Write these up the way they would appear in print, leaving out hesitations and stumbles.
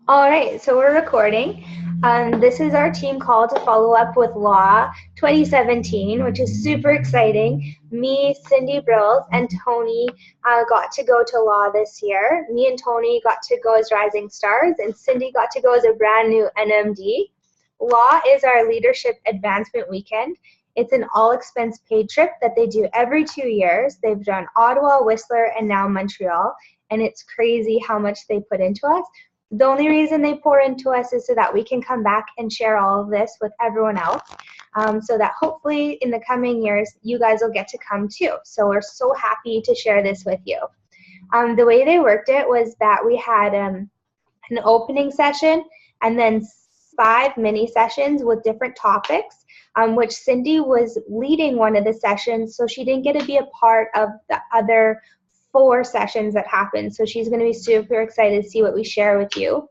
All right, so we're recording. This is our team call to follow up with Law 2017, which is super exciting. Me, Cindy Brills, and Tony got to go to Law this year. Me and Tony got to go as Rising Stars, and Cindy got to go as a brand new NMD. Law is our Leadership Advancement Weekend. It's an all-expense paid trip that they do every 2 years. They've done Ottawa, Whistler, and now Montreal, and it's crazy how much they put into us. The only reason they pour into us is so that we can come back and share all of this with everyone else, so that hopefully in the coming years, you guys will get to come too. So we're so happy to share this with you. The way they worked it was that we had an opening session and then 5 mini sessions with different topics, which Cindy was leading one of the sessions, so she didn't get to be a part of the other 4 sessions that happened. So she's going to be super excited to see what we share with you.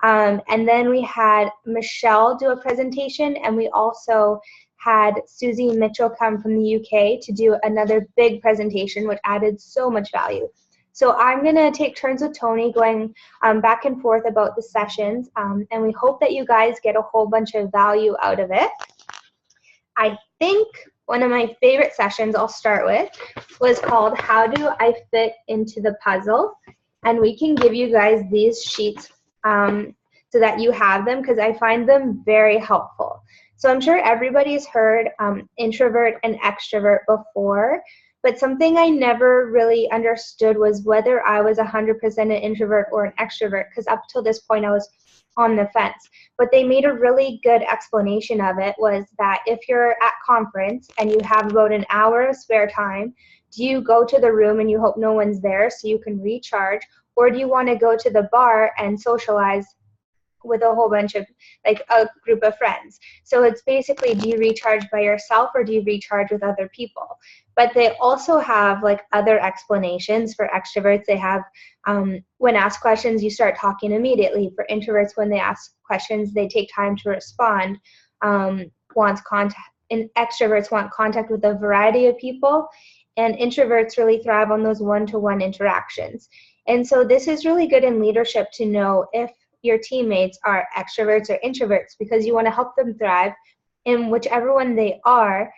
And then we had Michelle do a presentation, and we also had Susie Mitchell come from the UK to do another big presentation, which added so much value. So I'm going to take turns with Tony going back and forth about the sessions, and we hope that you guys get a whole bunch of value out of it. I think one of my favorite sessions I'll start with was called How Do I Fit Into the Puzzle? And we can give you guys these sheets so that you have them, because I find them very helpful. So I'm sure everybody's heard introvert and extrovert before, but something I never really understood was whether I was 100% an introvert or an extrovert, because up till this point I was on the fence. But they made a really good explanation of it, was that if you're at conference and you have about an hour of spare time, do you go to the room and you hope no one's there so you can recharge, or do you want to go to the bar and socialize with a whole bunch of, like, a group of friends? So it's basically, do you recharge by yourself or do you recharge with other people? But they also have like other explanations. For extroverts, they have when asked questions, you start talking immediately. For introverts, when they ask questions, they take time to respond. Wants contact, and extroverts want contact with a variety of people, and introverts really thrive on those one-to-one interactions. And so this is really good in leadership to know if your teammates are extroverts or introverts, because you want to help them thrive in whichever one they are,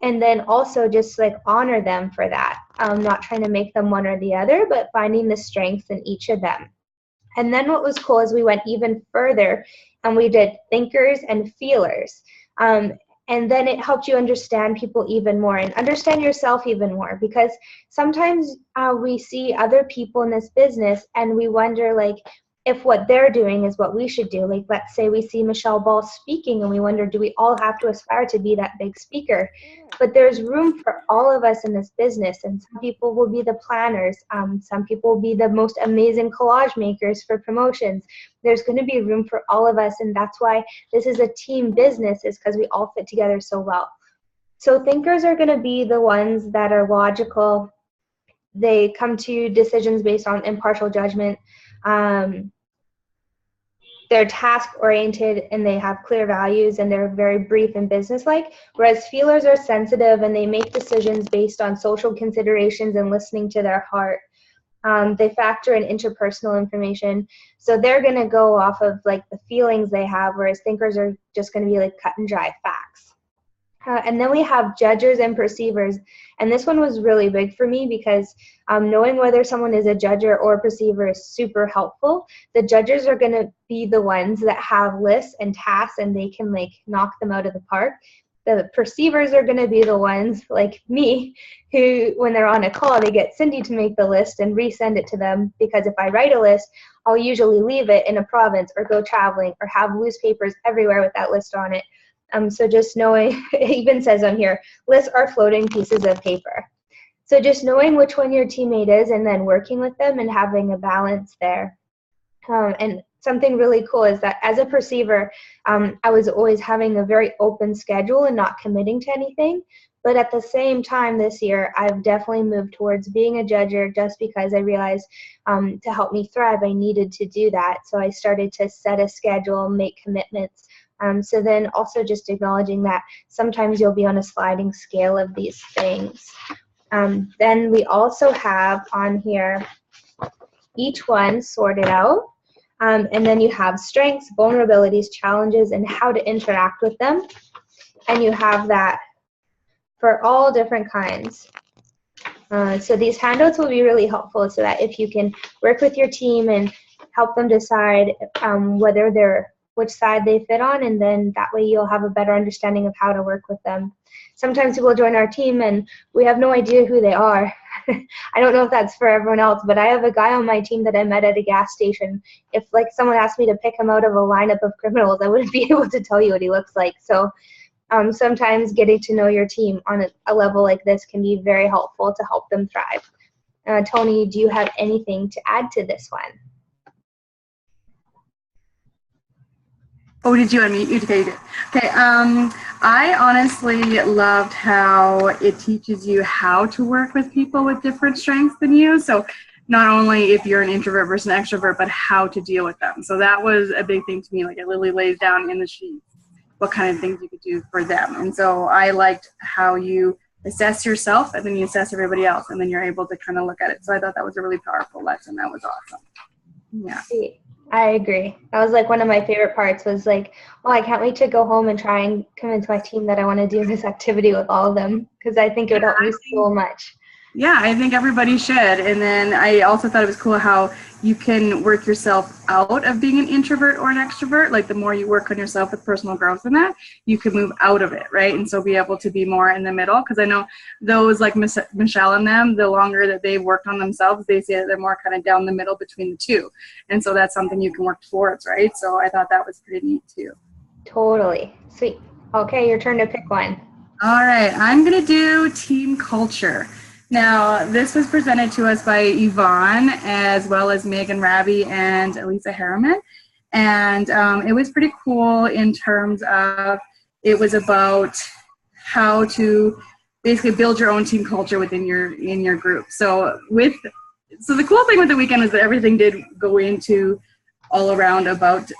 and then also just like honor them for that. Not trying to make them one or the other, but finding the strengths in each of them. And then what was cool is we went even further and we did thinkers and feelers. And then it helped you understand people even more and understand yourself even more, because sometimes we see other people in this business and we wonder, like, if what they're doing is what we should do. Like, let's say we see Michelle Ball speaking and we wonder, do we all have to aspire to be that big speaker? But there's room for all of us in this business, and some people will be the planners. Some people will be the most amazing collage makers for promotions. There's going to be room for all of us, and that's why this is a team business, is because we all fit together so well. So thinkers are going to be the ones that are logical. They come to decisions based on impartial judgment. They're task-oriented and they have clear values and they're very brief and businesslike, whereas feelers are sensitive and they make decisions based on social considerations and listening to their heart. They factor in interpersonal information, so they're going to go off of like the feelings they have, whereas thinkers are just going to be like cut and dry facts. And then we have judges and perceivers, and this one was really big for me because knowing whether someone is a judger or a perceiver is super helpful. The judges are going to be the ones that have lists and tasks and they can like knock them out of the park. The perceivers are going to be the ones like me who, when they're on a call, they get Cindy to make the list and resend it to them, because if I write a list, I'll usually leave it in a province or go traveling or have loose papers everywhere with that list on it. So just knowing, it even says on here, lists are floating pieces of paper. So just knowing which one your teammate is and then working with them and having a balance there. And something really cool is that as a perceiver, I was always having a very open schedule and not committing to anything. But at the same time this year, I've definitely moved towards being a judger, just because I realized to help me thrive, I needed to do that. So I started to set a schedule, make commitments. So then also just acknowledging that sometimes you'll be on a sliding scale of these things. Then we also have on here each one sorted out And then you have strengths, vulnerabilities, challenges, and how to interact with them. And you have that for all different kinds. So these handouts will be really helpful so that if you can work with your team and help them decide which side they fit on, and then that way you'll have a better understanding of how to work with them. Sometimes people join our team and we have no idea who they are. I don't know if that's for everyone else, but I have a guy on my team that I met at a gas station. If like someone asked me to pick him out of a lineup of criminals, I wouldn't be able to tell you what he looks like. So sometimes getting to know your team on a level like this can be very helpful to help them thrive. Tony, do you have anything to add to this one? Oh, did you unmute? You did. Okay. I honestly loved how it teaches you how to work with people with different strengths than you. So not only if you're an introvert versus an extrovert, but how to deal with them. So that was a big thing to me. Like it literally lays down in the sheet what kind of things you could do for them. And so I liked how you assess yourself and then you assess everybody else and then you're able to kind of look at it. So I thought that was a really powerful lesson. That was awesome. Yeah. I agree. That was like one of my favorite parts was like, well, I can't wait to go home and try and convince my team that I want to do this activity with all of them because I think it would help me so much. Yeah, I think everybody should. And then I also thought it was cool how you can work yourself out of being an introvert or an extrovert. Like the more you work on yourself with personal growth and that, you can move out of it, right? And so be able to be more in the middle. Because I know those like Michelle and them, the longer that they've worked on themselves, they say that they're more kind of down the middle between the two. And so that's something you can work towards, right? So I thought that was pretty neat too. Totally. Sweet. Okay, your turn to pick one. All right, I'm going to do team culture. Now, this was presented to us by Yvonne, as well as Megan Raby and Elisa Harriman. And it was pretty cool in terms of, it was about how to basically build your own team culture within your group. So the cool thing with the weekend is that everything did go into all around about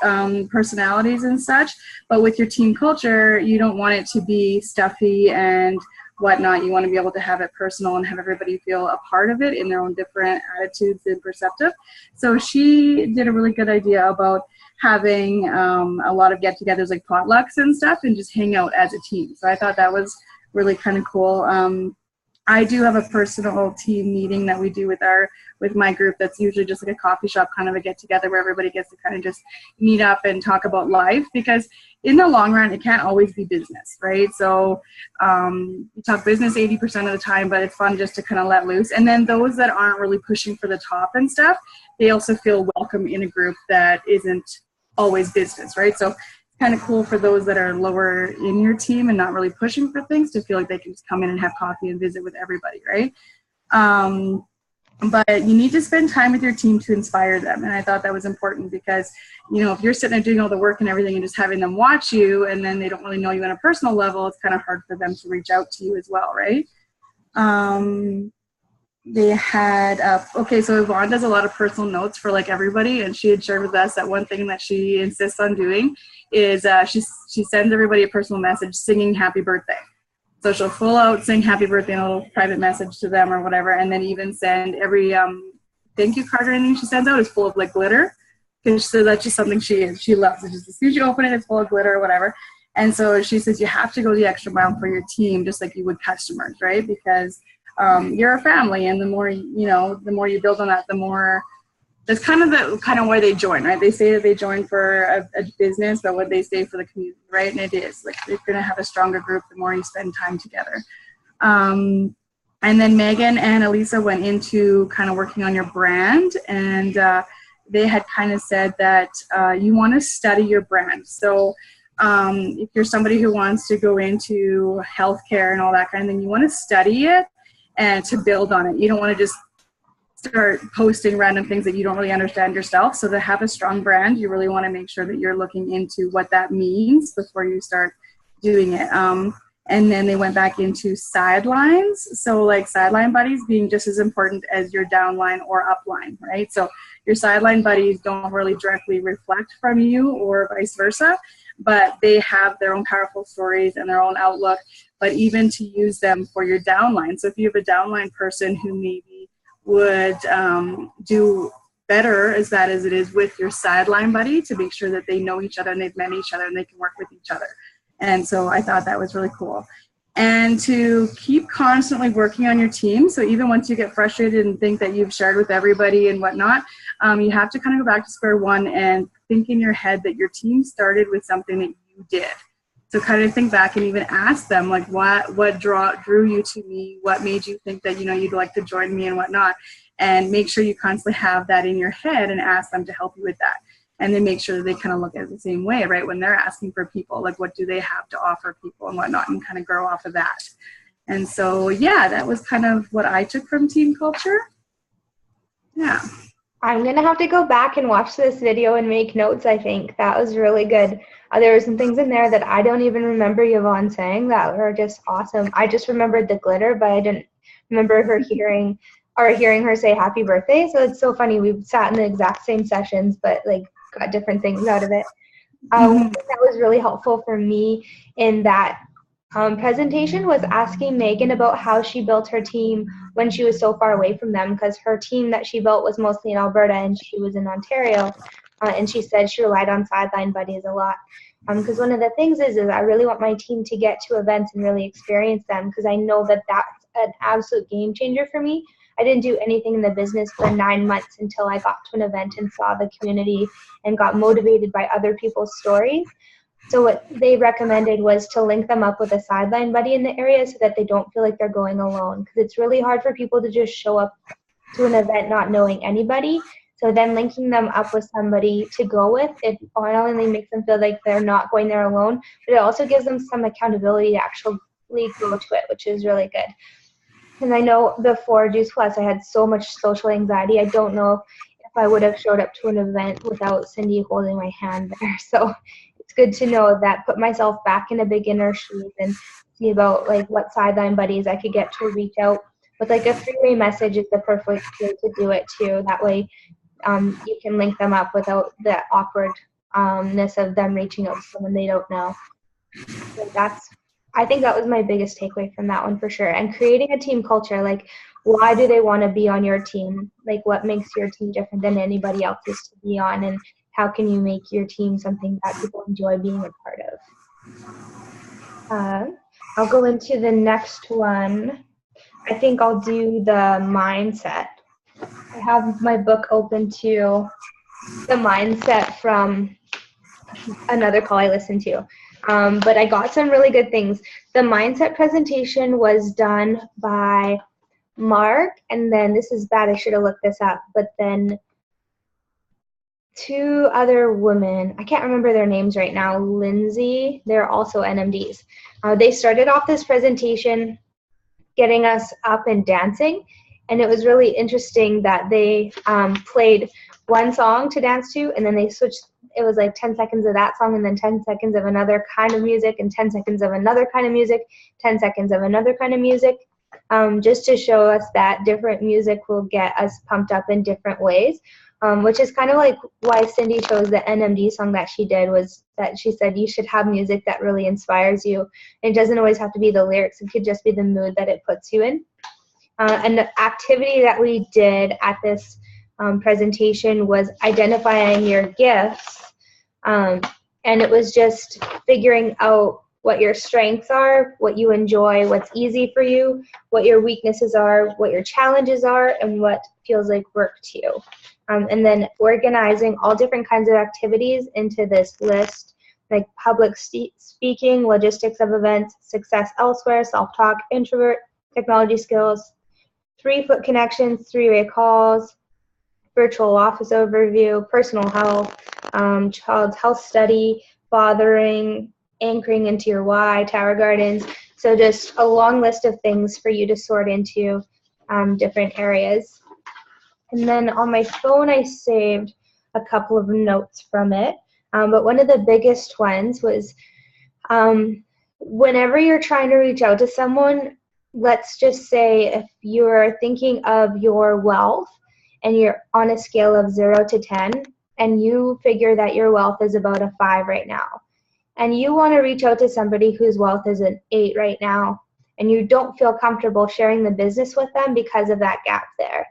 personalities and such. But with your team culture, you don't want it to be stuffy and whatnot. You want to be able to have it personal and have everybody feel a part of it in their own different attitudes and perceptive. So she did a really good idea about having a lot of get-togethers like potlucks and stuff and just hang out as a team. So I thought that was really kind of cool. I do have a personal team meeting that we do with my group that's usually just like a coffee shop kind of a get-together where everybody gets to kind of just meet up and talk about life, because in the long run, it can't always be business, right? So you talk business 80% of the time, but it's fun just to kind of let loose. And then those that aren't really pushing for the top and stuff, they also feel welcome in a group that isn't always business, right? So kind of cool for those that are lower in your team and not really pushing for things to feel like they can just come in and have coffee and visit with everybody, right? But you need to spend time with your team to inspire them. And I thought that was important because, you know, if you're sitting there doing all the work and everything and just having them watch you and then they don't really know you on a personal level, it's kind of hard for them to reach out to you as well, right? They had, so Yvonne does a lot of personal notes for like everybody, and she had shared with us that one thing that she insists on doing is she sends everybody a personal message singing happy birthday. So she'll full out sing happy birthday in a little private message to them or whatever, and then even send every thank you card or anything she sends out is full of like glitter, because so that's just something she loves. It's just as soon as you open it, it's full of glitter or whatever. And so she says you have to go the extra mile for your team, just like you would customers, right? Because you're a family, and the more you build on that, the more. That's kind of why they join, right? They say that they join for a business, but what they say for the community, right? And it is like you're going to have a stronger group the more you spend time together. And then Megan and Elisa went into kind of working on your brand, and they had kind of said that you want to study your brand. So if you're somebody who wants to go into healthcare and all that kind of thing, you want to study it and to build on it. You don't want to just start posting random things that you don't really understand yourself. So to have a strong brand, you really want to make sure that you're looking into what that means before you start doing it. And then they went back into sidelines. So like sideline buddies being just as important as your downline or upline, right? So your sideline buddies don't really directly reflect from you or vice versa, but they have their own powerful stories and their own outlook, but even to use them for your downline. So if you have a downline person who maybe would do better as that as it is with your sideline buddy, to make sure that they know each other and they've met each other and they can work with each other. And so I thought that was really cool. And to keep constantly working on your team. So even once you get frustrated and think that you've shared with everybody and whatnot, you have to kind of go back to square one and think in your head that your team started with something that you did. So kind of think back and even ask them, like, what drew you to me? What made you think that, you'd like to join me and whatnot? And make sure you constantly have that in your head and ask them to help you with that. And then make sure that they kind of look at it the same way, right? When they're asking for people, like, what do they have to offer people and whatnot, and kind of grow off of that. And so, yeah, that was kind of what I took from team culture. Yeah. I'm going to have to go back and watch this video and make notes, I think. That was really good. There were some things in there that I don't even remember Yvonne saying that were just awesome. I just remembered the glitter, but I didn't remember her hearing her say happy birthday. So it's so funny. We sat in the exact same sessions, but like got different things out of it. One thing that was really helpful for me in that presentation was asking Megan about how she built her team when she was so far away from them, because her team that she built was mostly in Alberta and she was in Ontario, and she said she relied on sideline buddies a lot, because one of the things is I really want my team to get to events and really experience them, because I know that that's an absolute game changer for me. I didn't do anything in the business for 9 months until I got to an event and saw the community and got motivated by other people's stories. So what they recommended was to link them up with a sideline buddy in the area so that they don't feel like they're going alone, because it's really hard for people to just show up to an event not knowing anybody. So then linking them up with somebody to go with, it not only makes them feel like they're not going there alone, but it also gives them some accountability to actually go to it, which is really good. And I know before Juice Plus, I had so much social anxiety. I don't know if I would have showed up to an event without Cindy holding my hand there. So it's good to know that, put myself back in a beginner shoes and see about like what sideline buddies I could get to reach out with. Like a three-way message is the perfect way to do it too. That way you can link them up without the awkwardness of them reaching out to someone they don't know. So I think that was my biggest takeaway from that one for sure. And creating a team culture, like, why do they want to be on your team? Like, what makes your team different than anybody else's to be on? And how can you make your team something that people enjoy being a part of? I'll go into the next one. I think I'll do the mindset. I have my book open to the mindset from another call I listened to. But I got some really good things. The mindset presentation was done by Mark, and then this is bad, I should have looked this up, but then two other women, I can't remember their names right now, Lindsay, they're also NMDs. They started off this presentation getting us up and dancing, and it was really interesting that they played one song to dance to, and then they switched. It was like 10 seconds of that song and then 10 seconds of another kind of music and 10 seconds of another kind of music, 10 seconds of another kind of music, just to show us that different music will get us pumped up in different ways, which is kind of like why Cindy chose the NMD song that she did, was that she said you should have music that really inspires you. It doesn't always have to be the lyrics. It could just be the mood that it puts you in. And the activity that we did at this presentation was identifying your gifts, and it was just figuring out what your strengths are, what you enjoy, what's easy for you, what your weaknesses are, what your challenges are, and what feels like work to you. And then organizing all different kinds of activities into this list, like public speaking, logistics of events, success elsewhere, self-talk, introvert, technology skills, 3-foot connections, 3-way calls, virtual office overview, personal health, child's health study, fathering, anchoring into your why, Tower Gardens. So just a long list of things for you to sort into different areas. And then on my phone, I saved a couple of notes from it. But one of the biggest ones was whenever you're trying to reach out to someone, let's just say if you're thinking of your wealth and you're on a scale of 0 to 10, and you figure that your wealth is about a 5 right now, and you want to reach out to somebody whose wealth is an 8 right now, and you don't feel comfortable sharing the business with them because of that gap there,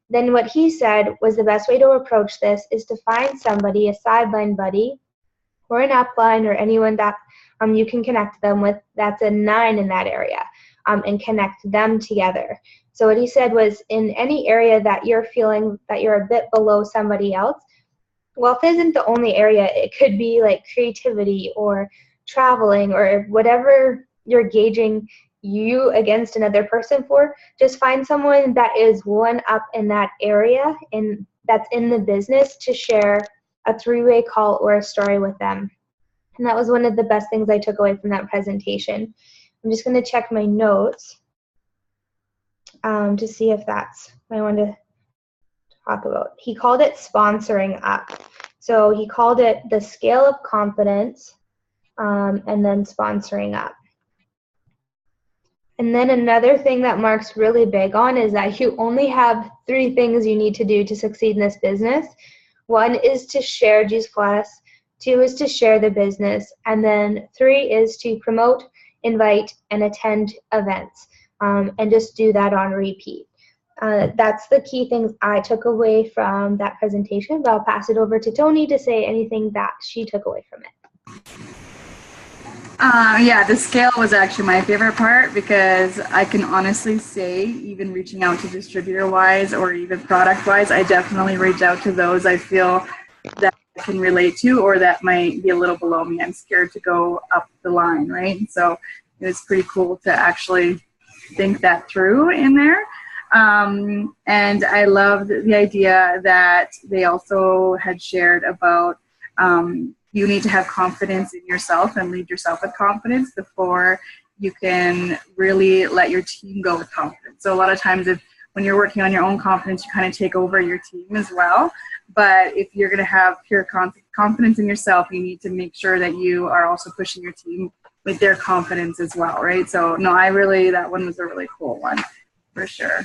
then what he said was the best way to approach this is to find somebody, a sideline buddy or an upline or anyone that you can connect them with that's a 9 in that area, and connect them together. So what he said was, in any area that you're feeling that you're a bit below somebody else, wealth isn't the only area. It could be like creativity or traveling or whatever you're gauging you against another person for. Just find someone that is one up in that area and that's in the business to share a 3-way call or a story with them. And that was one of the best things I took away from that presentation. I'm just going to check my notes to see if that's what I wanted to talk about. He called it sponsoring up. So he called it the scale of confidence, and then sponsoring up. And then another thing that Mark's really big on is that you only have 3 things you need to do to succeed in this business. 1 is to share Juice Plus, 2 is to share the business, and then 3 is to promote, invite, and attend events, and just do that on repeat. That's the key things I took away from that presentation, but I'll pass it over to Tony to say anything that she took away from it. Yeah, the scale was actually my favorite part, because I can honestly say, even reaching out to distributor-wise or even product-wise, I definitely reach out to those I feel that I can relate to or that might be a little below me. I'm scared to go up the line, right? So it was pretty cool to actually think that through in there. And I loved the idea that they also had shared about you need to have confidence in yourself and lead yourself with confidence before you can really let your team go with confidence. So a lot of times when you're working on your own confidence, you kind of take over your team as well. But if you're going to have pure confidence in yourself, you need to make sure that you are also pushing your team with their confidence as well, right? So no, that one was a really cool one for sure.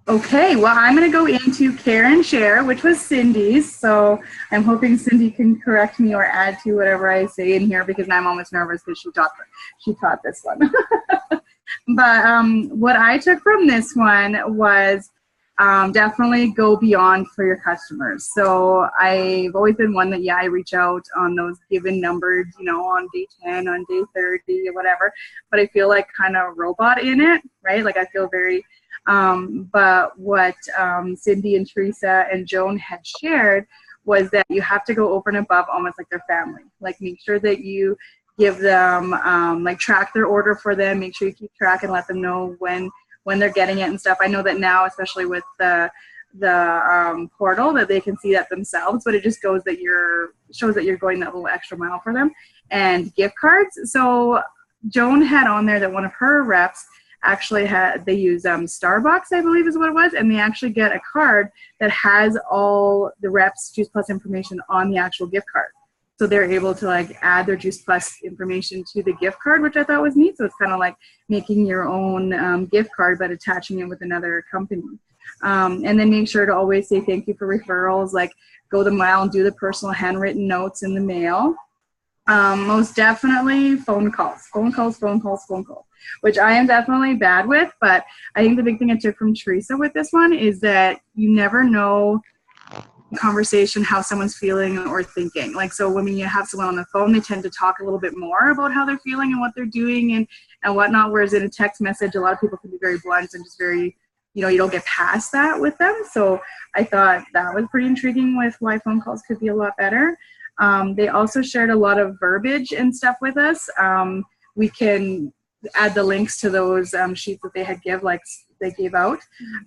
Okay, well, I'm going to go into Care and Share, which was Cindy's. So I'm hoping Cindy can correct me or add to whatever I say in here, because I'm almost nervous because she taught this one. But what I took from this one was definitely go beyond for your customers. So I've always been one that, I reach out on those given numbers, on day 10, on day 30 or whatever, but I feel like kind of robot in it, right? Like I feel very, but what Cindy and Teresa and Joan had shared was that you have to go over and above, almost like their family. Like make sure that you give them, like track their order for them, make sure you keep track and let them know when they're getting it and stuff. I know that now, especially with the portal, that they can see that themselves, but it just shows that you're going that little extra mile for them. And gift cards. So Joan had on there that one of her reps actually they use Starbucks, I believe is what it was, and they actually get a card that has all the reps Juice Plus information on the actual gift card. So they're able to like add their Juice Plus information to the gift card, which I thought was neat. So it's kind of like making your own gift card, but attaching it with another company. And then make sure to always say thank you for referrals, like go the mile and do the personal handwritten notes in the mail. Most definitely phone calls, which I am definitely bad with. But I think the big thing I took from Teresa with this one is that you never know conversation how someone's feeling or thinking. Like, so when you have someone on the phone, they tend to talk a little bit more about how they're feeling and what they're doing and whatnot, whereas in a text message, a lot of people can be very blunt and just very, you don't get past that with them. So I thought that was pretty intriguing with why phone calls could be a lot better. They also shared a lot of verbiage and stuff with us. We can add the links to those sheets that they gave out,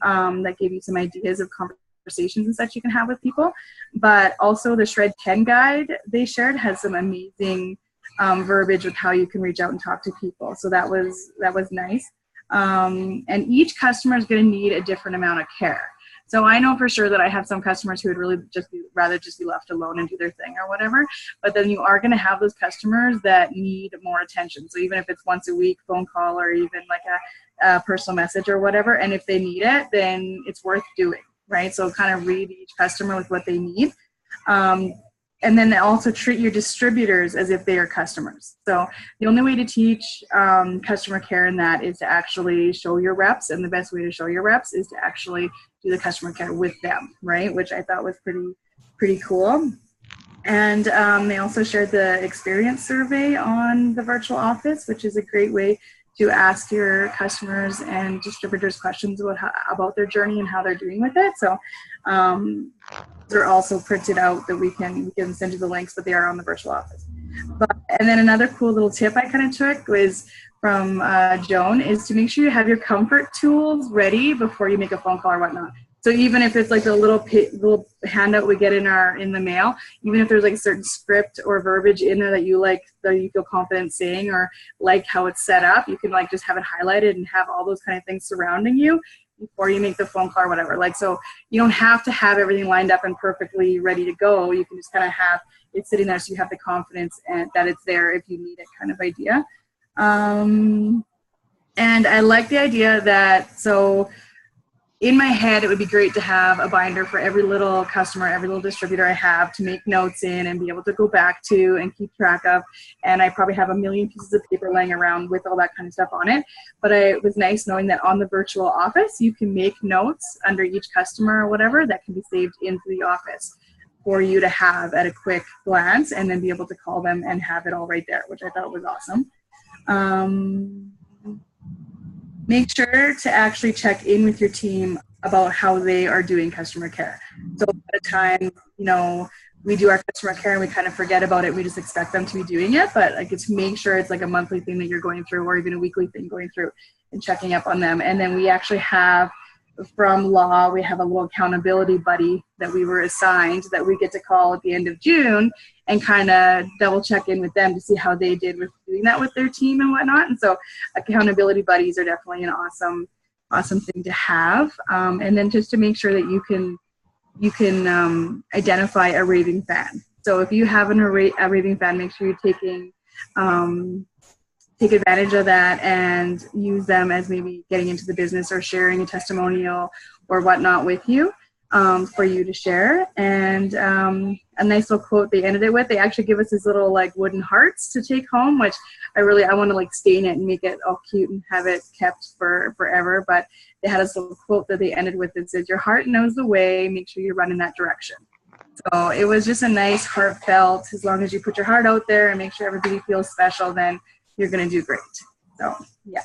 that gave you some ideas of conversations and such you can have with people. But also the Shred 10 guide they shared has some amazing verbiage with how you can reach out and talk to people. So that was nice. And each customer is going to need a different amount of care. So I know for sure that I have some customers who would really rather just be left alone and do their thing or whatever. But then you are going to have those customers that need more attention. So even if it's once a week phone call or even like a personal message or whatever, and if they need it, then it's worth doing, right? So kind of read each customer with what they need. And and then also treat your distributors as if they are customers. So the only way to teach customer care in that is to actually show your reps, and the best way to show your reps is to actually do the customer care with them, right? Which I thought was pretty cool. And they also shared the experience survey on the virtual office, which is a great way to ask your customers and distributors questions about their journey and how they're doing with it. So they're also printed out that we can send you the links, but they are on the virtual office. And then another cool little tip I kind of took was from Joan, is to make sure you have your comfort tools ready before you make a phone call or whatnot. So even if it's like a little handout we get in the mail, even if there's like a certain script or verbiage in there that you like, that you feel confident saying, or like how it's set up, you can like just have it highlighted and have all those kind of things surrounding you before you make the phone call or whatever. Like, so you don't have to have everything lined up and perfectly ready to go. You can just kind of have it sitting there so you have the confidence and that it's there if you need it, kind of idea. And I like the idea that, so in my head, it would be great to have a binder for every little customer, every little distributor I have to make notes in and be able to go back to and keep track of. And I probably have a million pieces of paper laying around with all that kind of stuff on it. But it was nice knowing that on the virtual office, you can make notes under each customer or whatever that can be saved into the office for you to have at a quick glance, and then be able to call them and have it all right there, which I thought was awesome. Make sure to actually check in with your team about how they are doing customer care. So a lot of times, we do our customer care and we kind of forget about it. We just expect them to be doing it, but like, it's make sure it's like a monthly thing that you're going through, or even a weekly thing going through and checking up on them. And then we actually have, from law, we have a little accountability buddy that we were assigned that we get to call at the end of June and kind of double check in with them to see how they did with doing that with their team and whatnot. And so accountability buddies are definitely an awesome thing to have. And then just to make sure that you can identify a raving fan. So if you have a raving fan, make sure you're take advantage of that and use them as maybe getting into the business or sharing a testimonial or whatnot with you for you to share. And a nice little quote they ended it with. They actually give us these little like wooden hearts to take home, which I want to like stain it and make it all cute and have it kept for forever. But they had this little quote that they ended with that says, "Your heart knows the way, make sure you run in that direction." So it was just a nice, heartfelt, as long as you put your heart out there and make sure everybody feels special, then you're going to do great. So, yeah.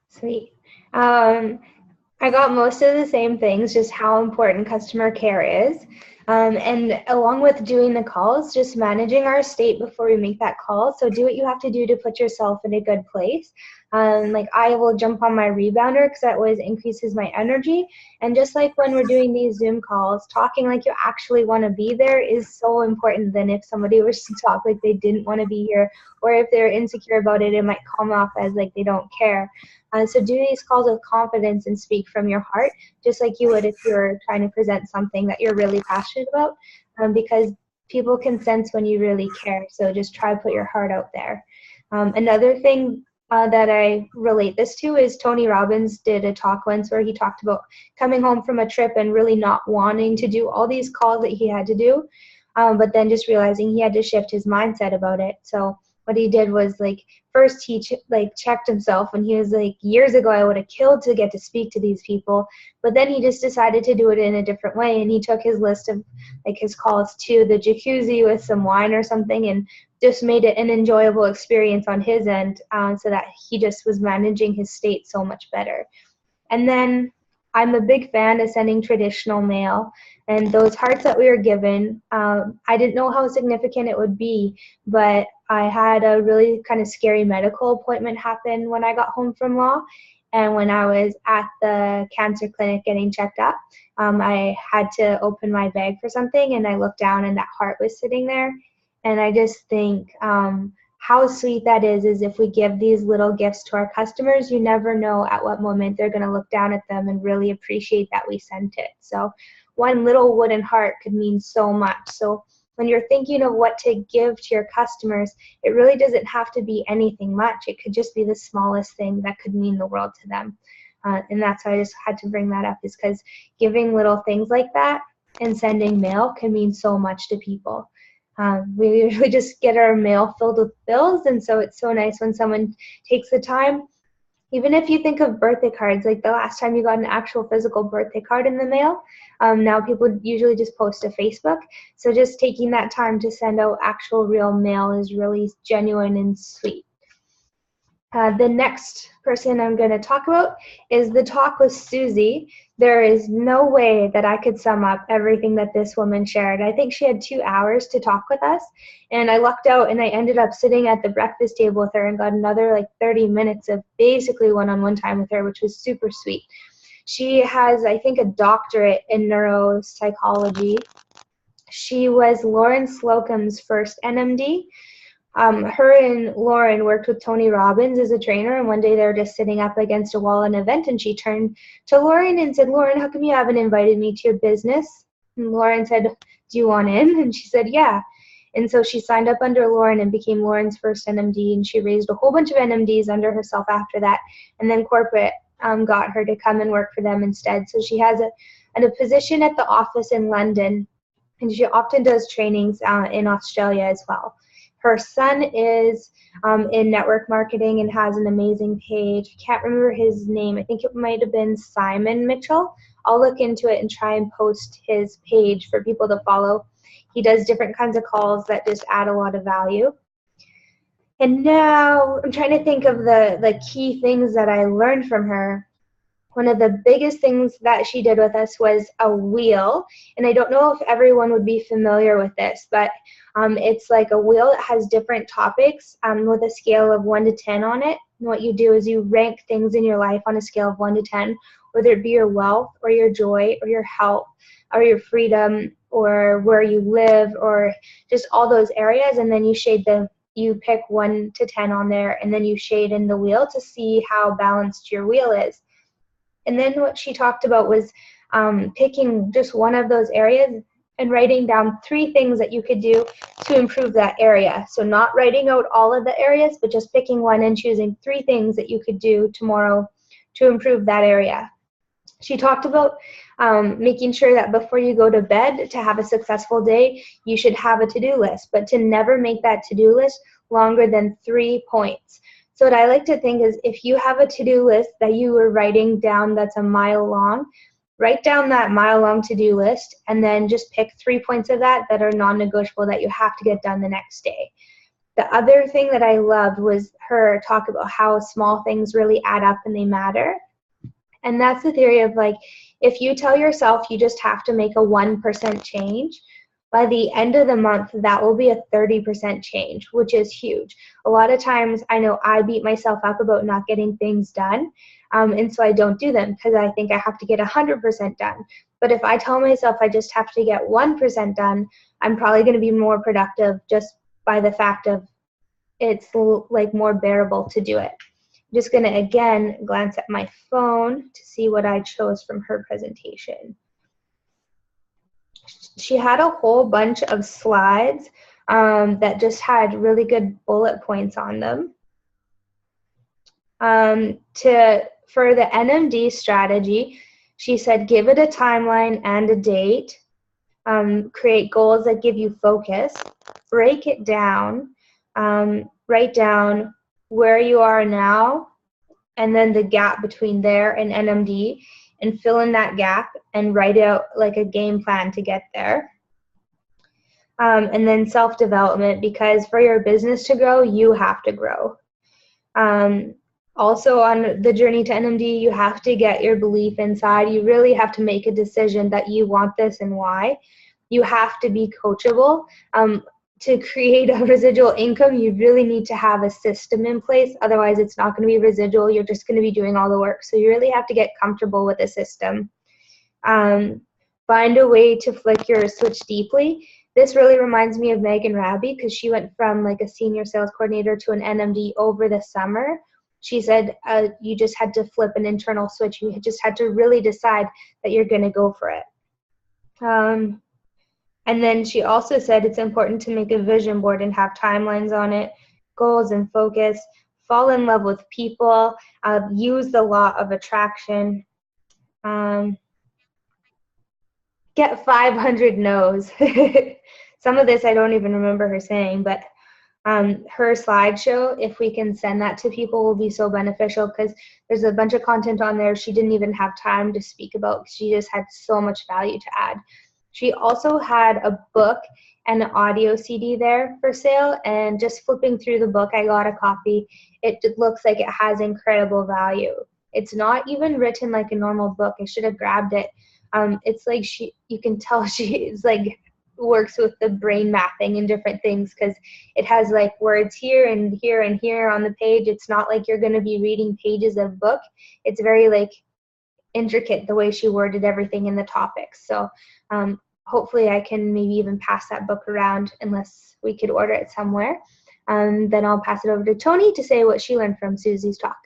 Sweet. I got most of the same things, just how important customer care is. And along with doing the calls, just managing our state before we make that call. So do what you have to do to put yourself in a good place. Like I will jump on my rebounder because that always increases my energy. And just like when we're doing these Zoom calls, talking like you actually want to be there is so important than if somebody was to talk like they didn't want to be here, or if they're insecure about it, it might come off as like they don't care. So do these calls with confidence and speak from your heart, just like you would if you're trying to present something that you're really passionate about, because people can sense when you really care. So just try to put your heart out there. Another thing that I relate this to is Tony Robbins did a talk once where he talked about coming home from a trip and really not wanting to do all these calls that he had to do, but then just realizing he had to shift his mindset about it. So what he did was like, first he checked himself, and he was like, years ago I would have killed to get to speak to these people, but then he just decided to do it in a different way, and he took his list of like his calls to the jacuzzi with some wine or something and just made it an enjoyable experience on his end, so that he just was managing his state so much better. And then I'm a big fan of sending traditional mail, and those hearts that we were given, I didn't know how significant it would be, but I had a really kind of scary medical appointment happen when I got home from law. And when I was at the cancer clinic getting checked up, I had to open my bag for something, and I looked down and that heart was sitting there. And I just think how sweet that is if we give these little gifts to our customers. You never know at what moment they're going to look down at them and really appreciate that we sent it. So one little wooden heart could mean so much. So when you're thinking of what to give to your customers, it really doesn't have to be anything much. It could just be the smallest thing that could mean the world to them. And that's why I just had to bring that up, is because giving little things like that and sending mail can mean so much to people. We usually just get our mail filled with bills, and so it's so nice when someone takes the time. Even if you think of birthday cards, like the last time you got an actual physical birthday card in the mail, now people usually just post to Facebook. So just taking that time to send out actual real mail is really genuine and sweet. The next person I'm going to talk about is the talk with Susie. There is no way that I could sum up everything that this woman shared. I think she had 2 hours to talk with us, and I lucked out and I ended up sitting at the breakfast table with her and got another like 30 minutes of basically one-on-one time with her, which was super sweet. She has, I think, a doctorate in neuropsychology. She was Lauren Slocum's first NMD. Her and Lauren worked with Tony Robbins as a trainer, and one day they were just sitting up against a wall at an event, and she turned to Lauren and said, "Lauren, how come you haven't invited me to your business?" And Lauren said, "Do you want in?" And she said, "Yeah." And so she signed up under Lauren and became Lauren's first NMD, and she raised a whole bunch of NMDs under herself after that, and then corporate got her to come and work for them instead. So she has a position at the office in London, and she often does trainings in Australia as well. Her son is in network marketing and has an amazing page. I can't remember his name. I think it might have been Simon Mitchell. I'll look into it and try and post his page for people to follow. He does different kinds of calls that just add a lot of value. And now I'm trying to think of the key things that I learned from her. One of the biggest things that she did with us was a wheel. And I don't know if everyone would be familiar with this, but it's like a wheel that has different topics with a scale of 1 to 10 on it. And what you do is you rank things in your life on a scale of 1 to 10, whether it be your wealth or your joy or your health or your freedom or where you live or just all those areas. And then you pick 1 to 10 on there, and then you shade in the wheel to see how balanced your wheel is. And then what she talked about was picking just one of those areas and writing down 3 things that you could do to improve that area. So not writing out all of the areas, but just picking one and choosing 3 things that you could do tomorrow to improve that area. She talked about making sure that before you go to bed to have a successful day, you should have a to-do list, but to never make that to-do list longer than 3 points. So what I like to think is if you have a to-do list that you were writing down that's a mile long, write down that mile-long to-do list and then just pick 3 points of that are non-negotiable that you have to get done the next day. The other thing that I loved was her talk about how small things really add up and they matter. And that's the theory of like, if you tell yourself you just have to make a 1% change, by the end of the month, that will be a 30% change, which is huge. A lot of times, I know I beat myself up about not getting things done, and so I don't do them because I think I have to get 100% done. But if I tell myself I just have to get 1% done, I'm probably going to be more productive just by the fact of it's like more bearable to do it. I'm just going to, again, glance at my phone to see what I chose from her presentation. She had a whole bunch of slides that just had really good bullet points on them. For the NMD strategy, she said, give it a timeline and a date, create goals that give you focus, break it down, write down where you are now, and then the gap between there and NMD, and fill in that gap and write out like a game plan to get there. And then self-development, because for your business to grow, you have to grow. Also on the journey to NMD, you have to get your belief inside. You really have to make a decision that you want this and why. You have to be coachable. To create a residual income, you really need to have a system in place. Otherwise, it's not going to be residual. You're just going to be doing all the work. So you really have to get comfortable with a system. Find a way to flick your switch deeply. This really reminds me of Megan Raby because she went from like a senior sales coordinator to an NMD over the summer. She said you just had to flip an internal switch. You just had to really decide that you're going to go for it. And then she also said it's important to make a vision board and have timelines on it, goals and focus, fall in love with people, use the law of attraction. Get get 500 no's. Some of this I don't even remember her saying, but her slideshow, if we can send that to people, will be so beneficial because there's a bunch of content on there she didn't even have time to speak about. She just had so much value to add. She also had a book and an audio CD there for sale, and just flipping through the book, I got a copy. It looks like it has incredible value. It's not even written like a normal book. I should have grabbed it. It's like you can tell she is like works with the brain mapping and different things because it has like words here and here and here on the page. It's not like you're going to be reading pages of book. It's very like intricate the way she worded everything in the topics. So hopefully I can maybe even pass that book around unless we could order it somewhere. Then I'll pass it over to Tony to say what she learned from Susie's talk.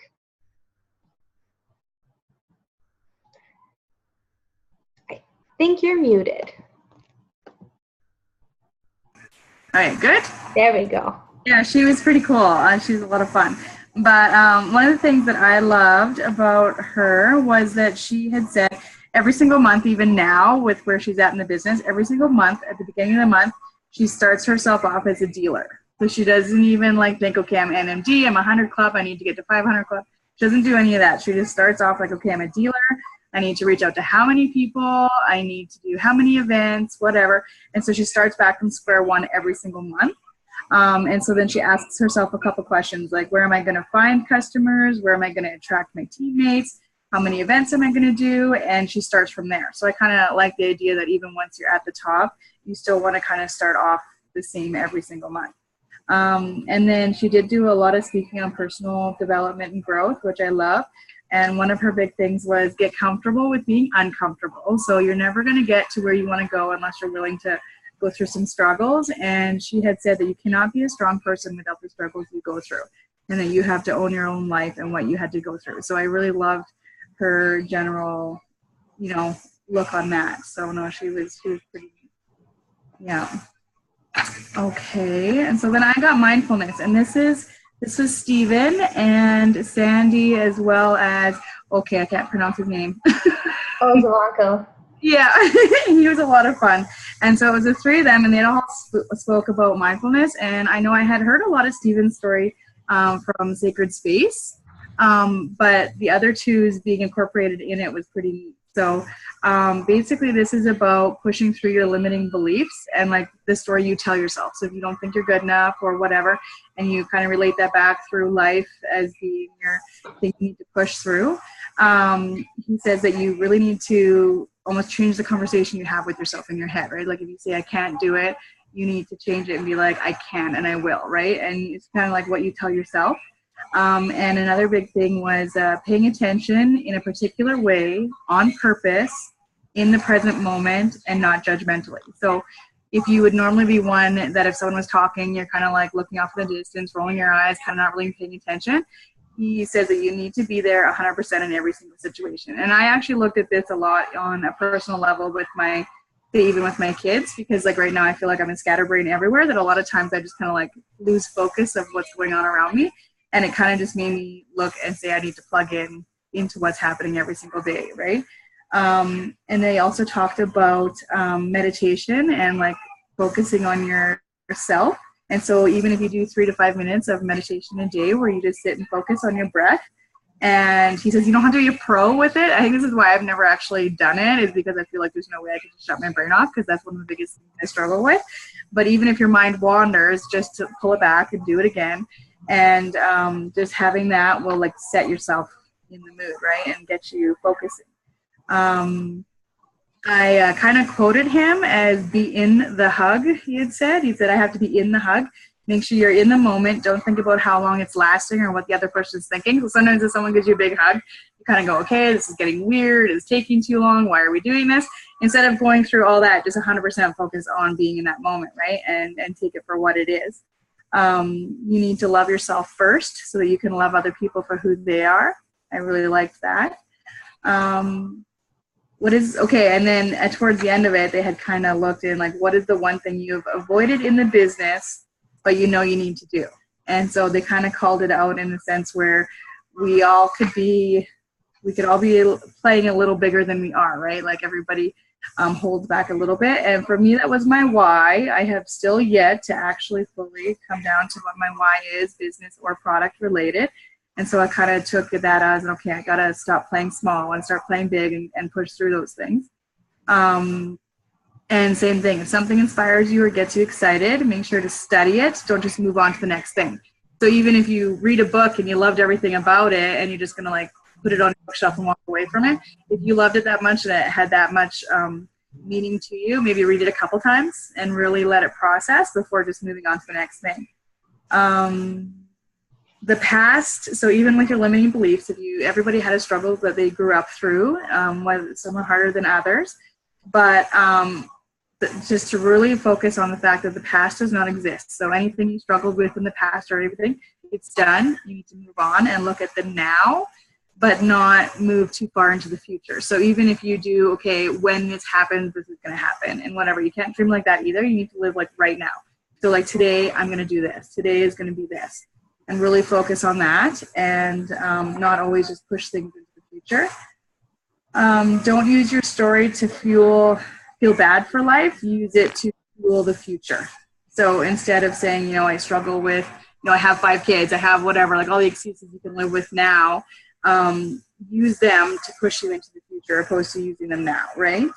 I think you're muted. All right, good? There we go. Yeah, she was pretty cool. She's a lot of fun. But one of the things that I loved about her was that she had said every single month, even now with where she's at in the business, every single month at the beginning of the month, she starts herself off as a dealer. So she doesn't even like think, okay, I'm NMD, I'm 100 club, I need to get to 500 club. She doesn't do any of that. She just starts off like, okay, I'm a dealer. I need to reach out to how many people, I need to do how many events, whatever. And so she starts back from square one every single month. And so then she asks herself a couple questions like, where am I going to find customers? Where am I going to attract my teammates? How many events am I going to do? And she starts from there. So I kind of like the idea that even once you're at the top, you still want to kind of start off the same every single month. And then she did do a lot of speaking on personal development and growth, which I love. And one of her big things was get comfortable with being uncomfortable. So you're never going to get to where you want to go unless you're willing to go through some struggles. And she had said that you cannot be a strong person without the struggles you go through, and that you have to own your own life and what you had to go through. So I really loved her general, look on that. So no, she was pretty, yeah. Okay, and so then I got mindfulness, and this was Stephen and Sandy, as well as, okay, I can't pronounce his name. Zawanko. Yeah, he was a lot of fun. And so it was the three of them, and they all spoke about mindfulness. And I know I had heard a lot of Stephen's story from Sacred Space, but the other two's being incorporated in it was pretty neat. So basically this is about pushing through your limiting beliefs and like the story you tell yourself. So if you don't think you're good enough or whatever, and you kind of relate that back through life as being your thing you need to push through, he says that you really need to almost change the conversation you have with yourself in your head, right? Like if you say, I can't do it, you need to change it and be like, I can and I will, right? And it's kind of like what you tell yourself. And another big thing was paying attention in a particular way on purpose in the present moment and not judgmentally. So if you would normally be one that if someone was talking, you're kind of like looking off in the distance, rolling your eyes, kind of not really paying attention. He says that you need to be there 100% in every single situation. And I actually looked at this a lot on a personal level with even with my kids, because like right now I feel like I'm in scatterbrain everywhere, that a lot of times I just kind of like lose focus of what's going on around me. And it kind of just made me look and say I need to plug into what's happening every single day, right? And they also talked about meditation and like focusing on yourself. And so even if you do 3 to 5 minutes of meditation a day where you just sit and focus on your breath, and he says you don't have to be a pro with it. I think this is why I've never actually done it, is because I feel like there's no way I can just shut my brain off, because that's one of the biggest things I struggle with. But even if your mind wanders, just to pull it back and do it again. And just having that will like set yourself in the mood, right, and get you focusing. I kind of quoted him as be in the hug. He said I have to be in the hug. Make sure you're in the moment. Don't think about how long it's lasting or what the other person's thinking. So sometimes if someone gives you a big hug, you kind of go, okay, this is getting weird. It's taking too long. Why are we doing this? Instead of going through all that, just 100% focus on being in that moment, right, and take it for what it is. You need to love yourself first so that you can love other people for who they are. I really liked that. And then towards the end of it, they had kind of looked in like, what is the one thing you've avoided in the business, but you know you need to do? And so they kind of called it out in the sense where we could all be playing a little bigger than we are, right? Like everybody holds back a little bit. And for me, that was my why. I have still yet to actually fully come down to what my why is, business or product related. And so I kind of took that as, okay, I got to stop playing small and start playing big and push through those things. And same thing, if something inspires you or gets you excited, make sure to study it. Don't just move on to the next thing. So even if you read a book and you loved everything about it and you're just going to like put it on your bookshelf and walk away from it, if you loved it that much and it had that much meaning to you, maybe read it a couple times and really let it process before just moving on to the next thing. The past, so even with your limiting beliefs, everybody had a struggle that they grew up through, whether some are harder than others, but just to really focus on the fact that the past does not exist. So anything you struggled with in the past or everything, it's done. You need to move on and look at the now, but not move too far into the future. So even if you do, okay, when this happens, this is going to happen and whatever, you can't dream like that either. You need to live like right now. So like today, I'm going to do this. Today is going to be this. And really focus on that and not always just push things into the future. Don't use your story to feel bad for life. Use it to fuel the future. So instead of saying, I struggle with, I have 5 kids, I have whatever, like all the excuses you can live with now, use them to push you into the future opposed to using them now, right?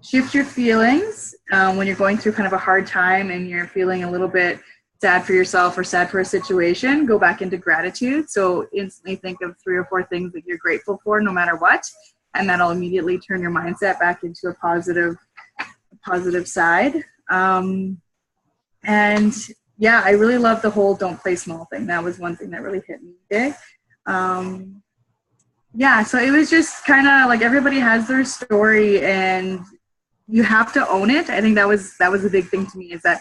Shift your feelings when you're going through kind of a hard time and you're feeling a little bit sad for yourself or sad for a situation, go back into gratitude. So instantly think of 3 or 4 things that you're grateful for no matter what, and that'll immediately turn your mindset back into a positive side. And yeah, I really love the whole don't play small thing. That was one thing that really hit me big. Yeah, so it was just kind of like everybody has their story and you have to own it. I think that was a big thing to me, is that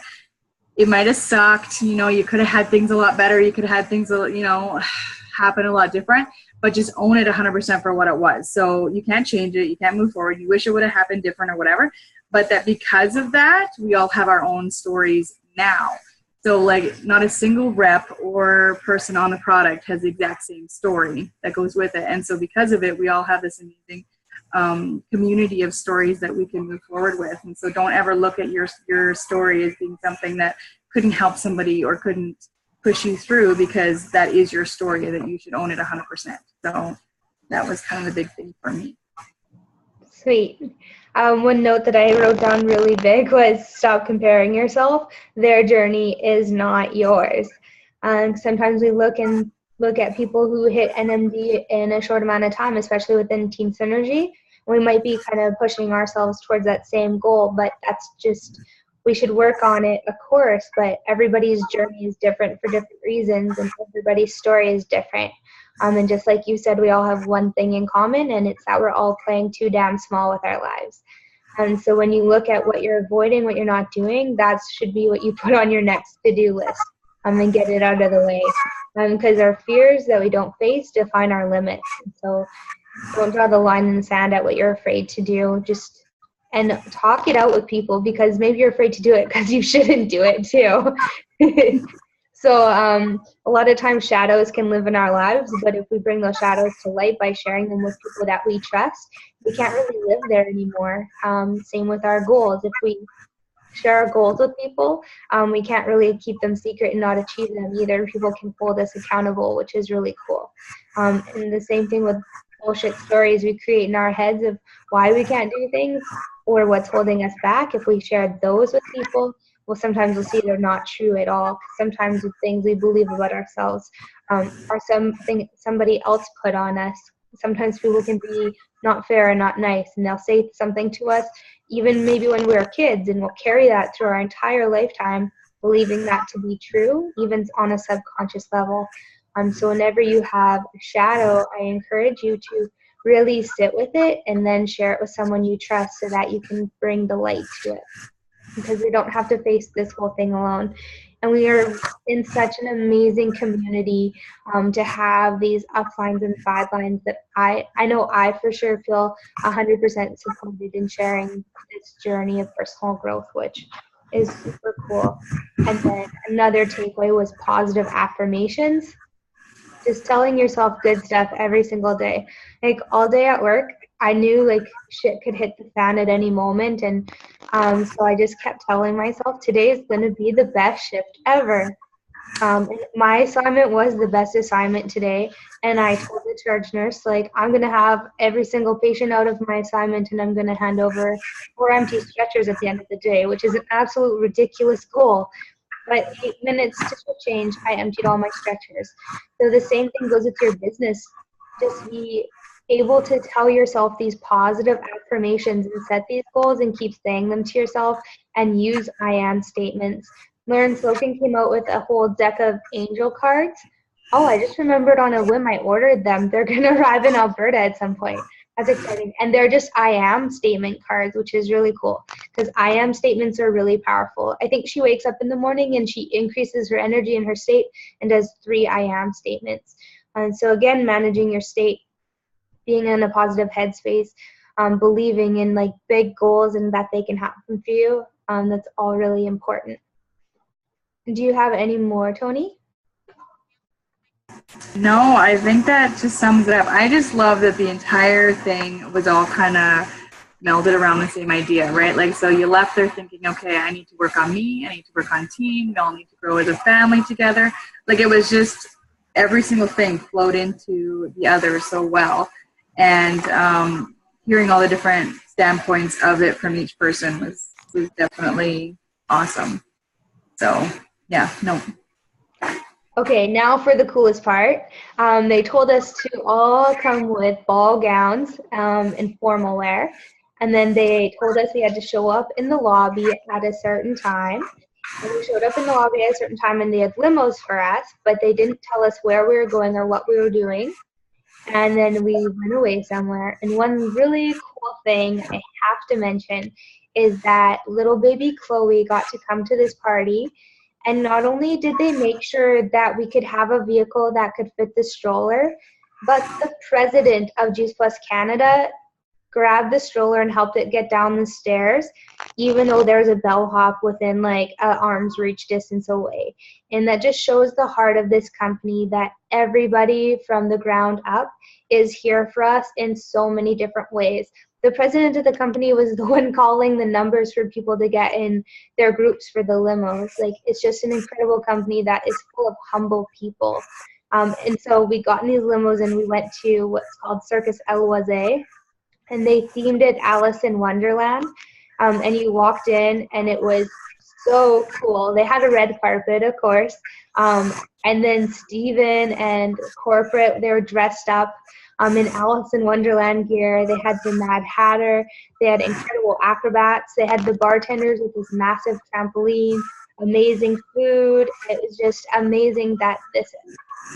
it might have sucked, you could have had things a lot better. You could have had things, happen a lot different, but just own it 100% for what it was. So you can't change it. You can't move forward. You wish it would have happened different or whatever, but that because of that, we all have our own stories now. So like not a single rep or person on the product has the exact same story that goes with it. And so because of it, we all have this amazing community of stories that we can move forward with. And so don't ever look at your story as being something that couldn't help somebody or couldn't push you through, because that is your story that you should own it 100%. So that was kind of the big thing for me. Sweet. One note that I wrote down really big was stop comparing yourself. Their journey is not yours. Sometimes we look at people who hit NMD in a short amount of time, especially within Team Synergy. We might be kind of pushing ourselves towards that same goal, but that's just, we should work on it, of course, but everybody's journey is different for different reasons, and everybody's story is different. And just like you said, we all have one thing in common, and it's that we're all playing too damn small with our lives. And so when you look at what you're avoiding, what you're not doing, that should be what you put on your next to-do list, and get it out of the way. Because our fears that we don't face define our limits. And so don't draw the line in the sand at what you're afraid to do. And talk it out with people, because maybe you're afraid to do it because you shouldn't do it too. So a lot of times shadows can live in our lives, but if we bring those shadows to light by sharing them with people that we trust, we can't really live there anymore. Same with our goals. If we share our goals with people, we can't really keep them secret and not achieve them either. People can hold us accountable, which is really cool. And the same thing with bullshit stories we create in our heads of why we can't do things or what's holding us back. If we share those with people, well, sometimes we'll see they're not true at all. Sometimes the things we believe about ourselves are something somebody else put on us. Sometimes people can be not fair and not nice, and they'll say something to us even maybe when we were kids, and we'll carry that through our entire lifetime, believing that to be true, even on a subconscious level. So whenever you have a shadow, I encourage you to really sit with it and then share it with someone you trust so that you can bring the light to it, because we don't have to face this whole thing alone. And we are in such an amazing community to have these uplines and sidelines that I know I for sure feel 100% supported in sharing this journey of personal growth, which is super cool. And then another takeaway was positive affirmations. Just telling yourself good stuff every single day. Like all day at work, I knew like shit could hit the fan at any moment. And so I just kept telling myself, today is going to be the best shift ever. And my assignment was the best assignment today. And I told the charge nurse, like, I'm going to have every single patient out of my assignment, and I'm going to hand over 4 empty stretchers at the end of the day, which is an absolute ridiculous goal. But 8 minutes to change, I emptied all my stretchers. So the same thing goes with your business. Just be able to tell yourself these positive affirmations and set these goals and keep saying them to yourself, and use I am statements. Lauren Slokin came out with a whole deck of angel cards. Oh, I just remembered on a whim I ordered them. They're going to arrive in Alberta at some point. That's exciting. And they're just I am statement cards, which is really cool because I am statements are really powerful. I think she wakes up in the morning and she increases her energy in her state and does 3 I am statements. And so again, managing your state, being in a positive headspace, believing in like big goals and that they can happen for you. That's all really important. Do you have any more, Tony? No, I think that just sums it up. I just love that the entire thing was all kind of melded around the same idea, right? Like, so you left there thinking, okay, I need to work on me, I need to work on team, we all need to grow as a family together. Like, it was just every single thing flowed into the other so well. And hearing all the different standpoints of it from each person was definitely awesome. So, yeah, no. Okay, now for the coolest part. They told us to all come with ball gowns and formal wear. And then they told us we had to show up in the lobby at a certain time. And we showed up in the lobby at a certain time, and they had limos for us, but they didn't tell us where we were going or what we were doing. And then we went away somewhere. And one really cool thing I have to mention is that little baby Chloe got to come to this party. And not only did they make sure that we could have a vehicle that could fit the stroller, but the president of Juice Plus Canada grabbed the stroller and helped it get down the stairs, even though there's a bellhop within like an arm's reach distance away. And that just shows the heart of this company, that everybody from the ground up is here for us in so many different ways. The president of the company was the one calling the numbers for people to get in their groups for the limos. Like, it's just an incredible company that is full of humble people. And so we got in these limos and we went to what's called Circus Eloise, and they themed it Alice in Wonderland. And you walked in and it was so cool. They had a red carpet, of course. And then Steven and corporate, they were dressed up in Alice in Wonderland gear. They had the Mad Hatter. They had incredible acrobats. They had the bartenders with this massive trampoline, amazing food. It was just amazing that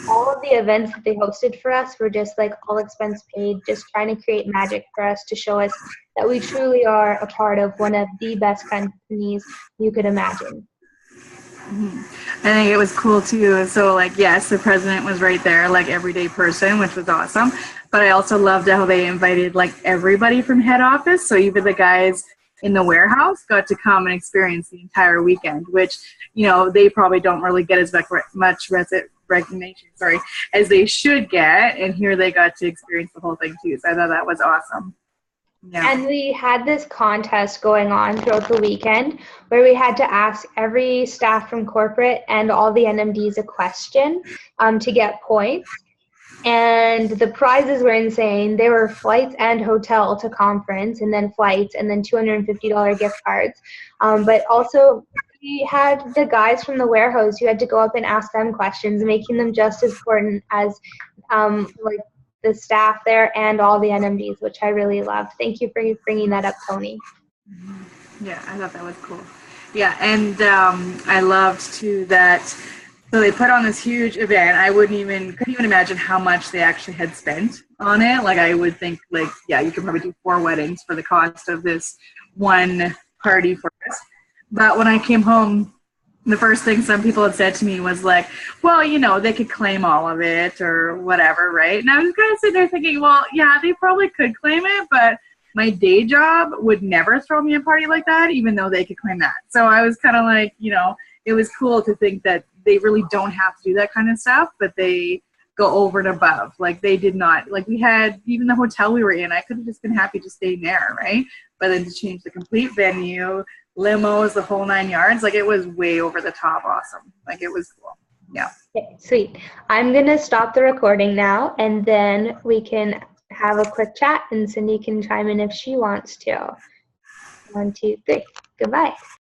all of the events that they hosted for us were just like all expense paid, just trying to create magic for us to show us that we truly are a part of one of the best companies you could imagine. Mm-hmm. I think it was cool too. So like, yes, the president was right there, like everyday person, which was awesome. But I also loved how they invited like everybody from head office. So even the guys in the warehouse got to come and experience the entire weekend, which, you know, they probably don't really get as much recognition, as they should get. And here they got to experience the whole thing too. So I thought that was awesome. Yeah. And we had this contest going on throughout the weekend where we had to ask every staff from corporate and all the NMDs a question to get points. And the prizes were insane. They were flights and hotel to conference, and then flights, and then $250 gift cards. But also we had the guys from the warehouse. You had to go up and ask them questions, making them just as important as like the staff there and all the NMDs, which I really loved. Thank you for bringing that up, Tony. Yeah, I thought that was cool. Yeah, and I loved too that, so they put on this huge event. I couldn't even imagine how much they actually had spent on it. Like, I would think, like, yeah, you could probably do 4 weddings for the cost of this one party for us. But when I came home, the first thing some people had said to me was like, well, you know, they could claim all of it or whatever, right? And I was kind of sitting there thinking, well, yeah, they probably could claim it, but my day job would never throw me a party like that, even though they could claim that. So I was kind of like, you know, it was cool to think that they really don't have to do that kind of stuff, but they go over and above. Like they did not. Like we had even the hotel we were in, I could have just been happy just staying there, right? But then to change the complete venue, limos, the whole 9 yards, like it was way over the top awesome. Like it was cool. Yeah. Okay, sweet. I'm going to stop the recording now, and then we can have a quick chat, and Cindy can chime in if she wants to. 1, 2, 3. Goodbye.